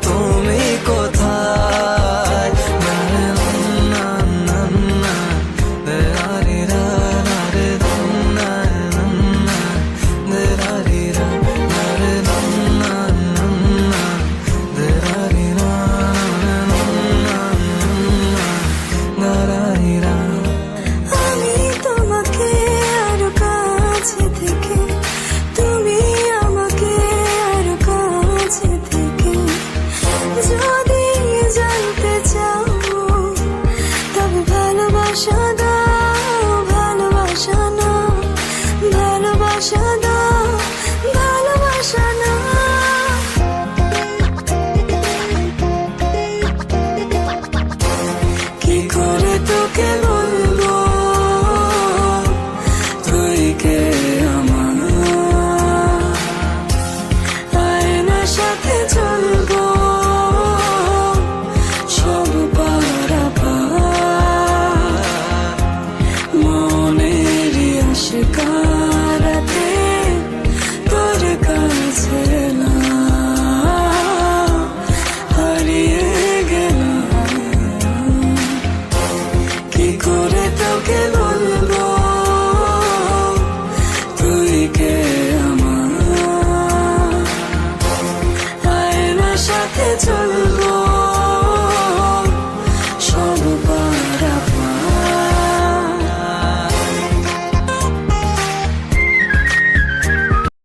তুমি কোথায়? না রে না না না রে রা রে রা না রে না না না রে রা রে রা না রে না না না রে রা রে রা না না না রা রে রা। আমি তোমাকে আরো কাছে থেকে, তুমি আমাকে আরো কাছে থেকে যদি জানতে চাও, তবে ভালোবাসা দাও, ভালোবাসা না, ভালোবাসা দাও, ভালোবাসা না। কি করে তোকে বলবো তুই কে আমার? আয়নার সাথে চলবো সব পারাপার, মনেরই আশিকারাতে তোর কাছে না হারিয়ে গেলাম। কি করে তোকে বলবো তুই কে আমার? আয়নার সাথে চলবো